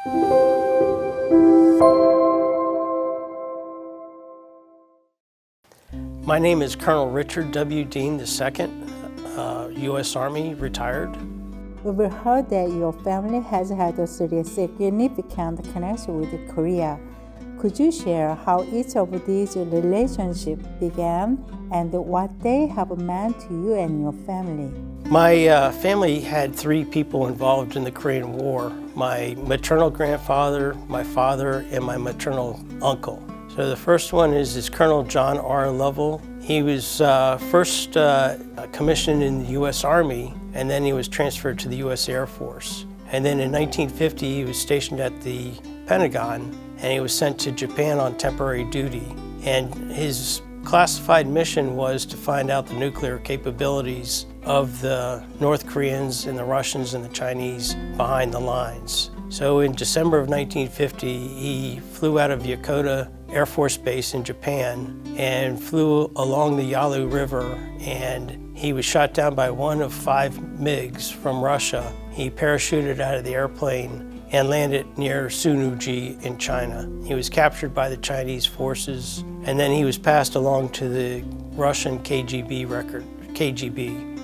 My name is Colonel Richard W. Dean II, U.S. Army, retired. We've heard that your family has had a significant connection with Korea. Could you share how each of these relationships began and what they have meant to you and your family? My family had three people involved in the Korean War: my maternal grandfather, my father, and my maternal uncle. So the first one is Colonel John R. Lovell. He was first commissioned in the U.S. Army, and then he was transferred to the U.S. Air Force. And then in 1950, he was stationed at the Pentagon, and he was sent to Japan on temporary duty. And his classified mission was to find out the nuclear capabilities of the North Koreans and the Russians and the Chinese behind the lines. So in December of 1950, he flew out of Yokota Air Force Base in Japan and flew along the Yalu River, and he was shot down by one of 5 MiGs from Russia. He parachuted out of the airplane and landed near Sunuji in China. He was captured by the Chinese forces, and then he was passed along to the Russian KGB.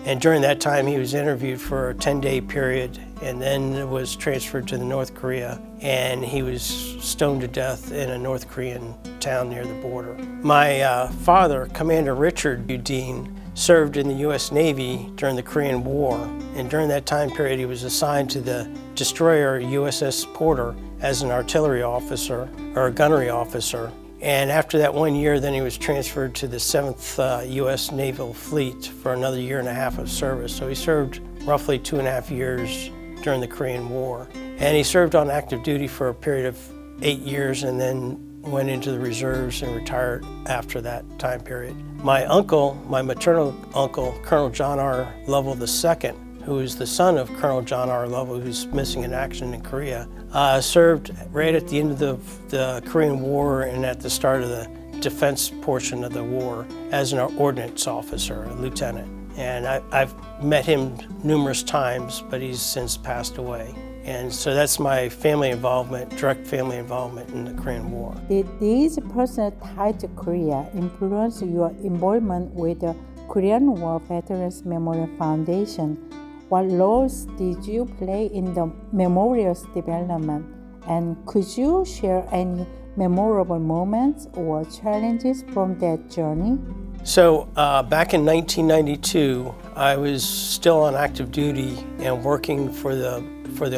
And during that time, he was interviewed for a 10-day period and then was transferred to the North Korea, and he was stoned to death in a North Korean town near the border. My father, Commander Richard Dean, served in the U.S. Navy during the Korean War, and during that time period, he was assigned to the destroyer USS Porter as an artillery officer, or a gunnery officer. And after that 1 year, then he was transferred to the 7th U.S. Naval Fleet for another 1.5 years of service. So he served roughly 2.5 years during the Korean War. And he served on active duty for a period of 8 years and then went into the reserves and retired after that time period. My uncle, my maternal uncle, Colonel John R. Lovell II, who is the son of Colonel John R. Lovell, who's missing in action in Korea, served right at the end of the Korean War and at the start of the defense portion of the war as an ordnance officer, a lieutenant. And I've met him numerous times, but he's since passed away. And so that's my family involvement, direct family involvement in the Korean War. Did these personal ties to Korea influence your involvement with the Korean War Veterans Memorial Foundation? What roles did you play in the memorial's development? And could you share any memorable moments or challenges from that journey? So back in 1992, I was still on active duty and working for the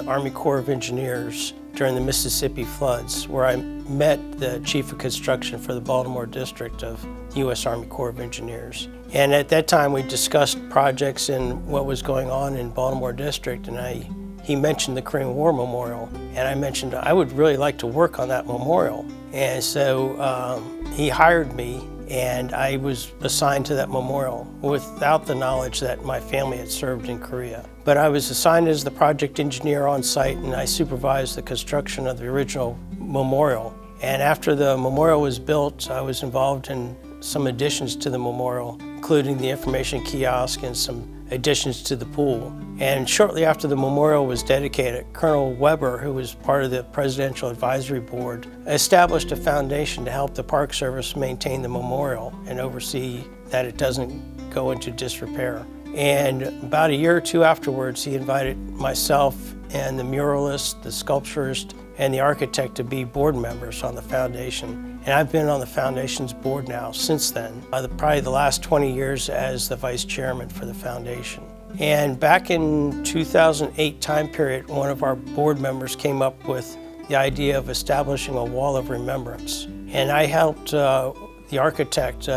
Army Corps of Engineers during the Mississippi floods, where I met the Chief of Construction for the Baltimore District of the U.S. Army Corps of Engineers. And at that time, we discussed projects and what was going on in Baltimore District, and he mentioned the Korean War Memorial, and I mentioned I would really like to work on that memorial. And so he hired me, and I was assigned to that memorial without the knowledge that my family had served in Korea. But I was assigned as the project engineer on site, and I supervised the construction of the original memorial. And after the memorial was built, I was involved in some additions to the memorial, including the information kiosk and some additions to the pool. And shortly after the memorial was dedicated, Colonel Weber, who was part of the Presidential Advisory Board, established a foundation to help the Park Service maintain the memorial and oversee that it doesn't go into disrepair. And about a year or two afterwards, he invited myself and the muralist, the sculpturist, and the architect to be board members on the foundation. And I've been on the foundation's board now since then, probably the last 20 years as the vice chairman for the foundation. And back in 2008 time period, one of our board members came up with the idea of establishing a wall of remembrance. And I helped the architect,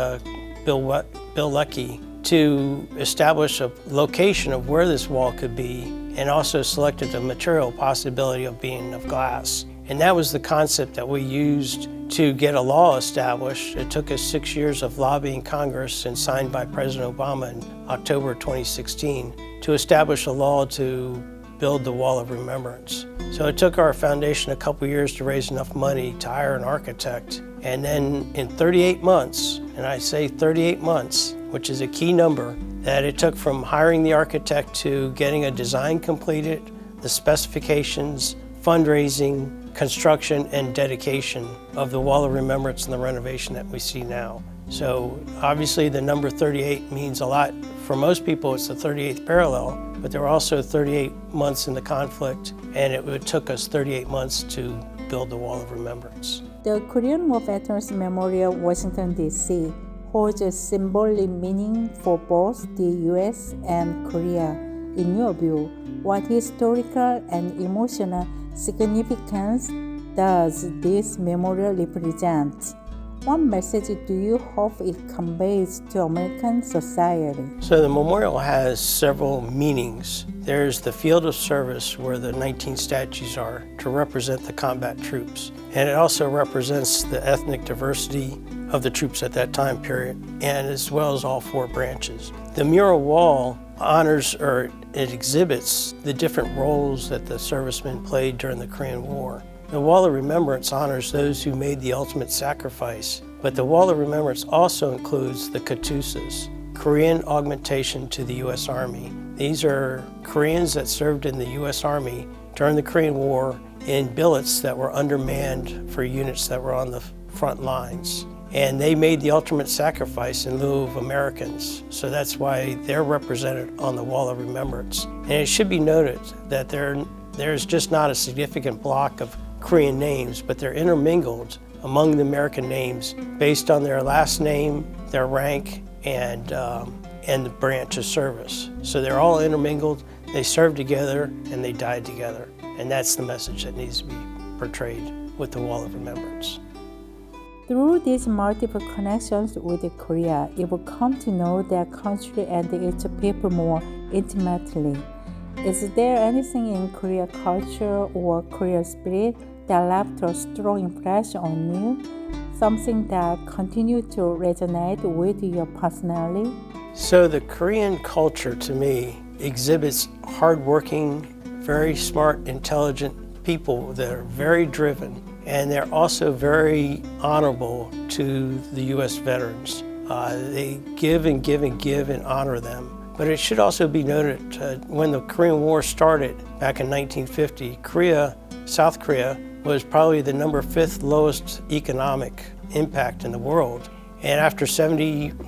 Bill Leckie, to establish a location of where this wall could be, and also selected a material possibility of being of glass. And that was the concept that we used to get a law established. It took us 6 years of lobbying Congress and signed by President Obama in October 2016 to establish a law to build the Wall of Remembrance. So it took our foundation a couple years to raise enough money to hire an architect. And then in 38 months, and I say 38 months, which is a key number, that it took from hiring the architect to getting a design completed, the specifications, fundraising, construction, and dedication of the Wall of Remembrance and the renovation that we see now. So obviously the number 38 means a lot. For most people, it's the 38th parallel, but there were also 38 months in the conflict, and it took us 38 months to build the Wall of Remembrance. The Korean War Veterans Memorial, Washington, D.C. holds a symbolic meaning for both the U.S. and Korea. In your view, what historical and emotional significance does this memorial represent? What message do you hope it conveys to American society? So the memorial has several meanings. There's the field of service where the 19 statues are to represent the combat troops. And it also represents the ethnic diversity of the troops at that time period, and as well as all four branches. The mural wall honors, or it exhibits, the different roles that the servicemen played during the Korean War. The Wall of Remembrance honors those who made the ultimate sacrifice, but the Wall of Remembrance also includes the Katusas, Korean augmentation to the U.S. Army. These are Koreans that served in the U.S. Army during the Korean War in billets that were undermanned for units that were on the front lines. And they made the ultimate sacrifice in lieu of Americans. So that's why they're represented on the Wall of Remembrance. And it should be noted that there's just not a significant block of Korean names, but they're intermingled among the American names based on their last name, their rank, and the branch of service. So they're all intermingled, they served together, and they died together. And that's the message that needs to be portrayed with the Wall of Remembrance. Through these multiple connections with Korea, you will come to know their country and its people more intimately. Is there anything in Korean culture or Korean spirit that left a strong impression on you? Something that continued to resonate with you personally? So the Korean culture to me exhibits hardworking, very smart, intelligent people that are very driven, and they're also very honorable to the U.S. veterans. They give and give and give and honor them. But it should also be noted, when the Korean War started back in 1950, South Korea was probably the number 5th lowest economic impact in the world. And after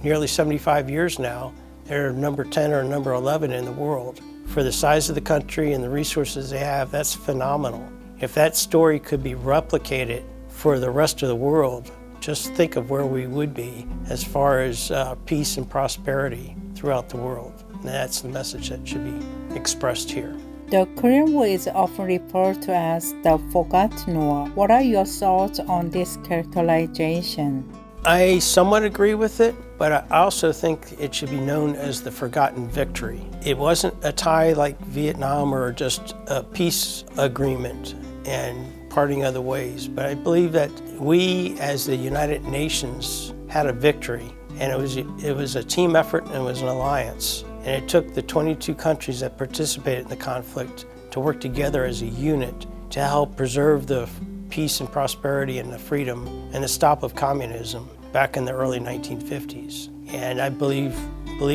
nearly 75 years now, they're number 10 or number 11 in the world. For the size of the country and the resources they have, that's phenomenal. If that story could be replicated for the rest of the world, just think of where we would be as far as peace and prosperity throughout the world. And that's the message that should be expressed here. The Korean War is often referred to as the Forgotten War. What are your thoughts on this characterization? I somewhat agree with it, but I also think it should be known as the Forgotten Victory. It wasn't a tie like Vietnam or just a peace agreement and parting other ways, but I believe that we as the United Nations had a victory, and it was a team effort and it was an alliance. And it took the 22 countries that participated in the conflict to work together as a unit to help preserve the peace and prosperity and the freedom and the stop of communism back in the early 1950s. And I believe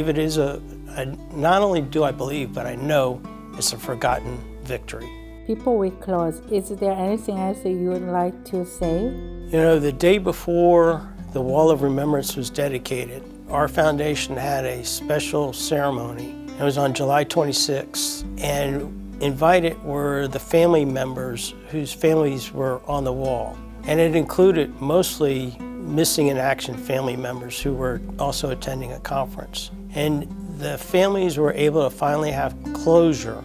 it is not only do I believe, but I know it's a forgotten victory. Before we close, is there anything else you would like to say? You know, the day before the Wall of Remembrance was dedicated, our foundation had a special ceremony. It was on July 26th, and invited were the family members whose families were on the wall. And it included mostly missing in action family members who were also attending a conference. And the families were able to finally have closure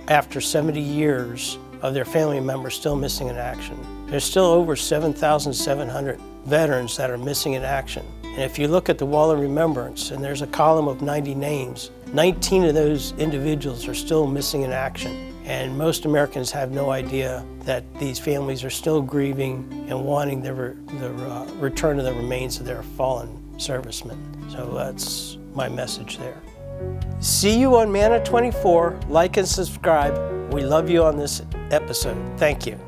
after 70 years of their family members still missing in action. There's still over 7,700 veterans that are missing in action. And if you look at the Wall of Remembrance, and there's a column of 90 names, 19 of those individuals are still missing in action. And most Americans have no idea that these families are still grieving and wanting the return of the remains of their fallen servicemen. So that's my message there. See you on Manna 24. Like and subscribe. We love you on this episode. Thank you.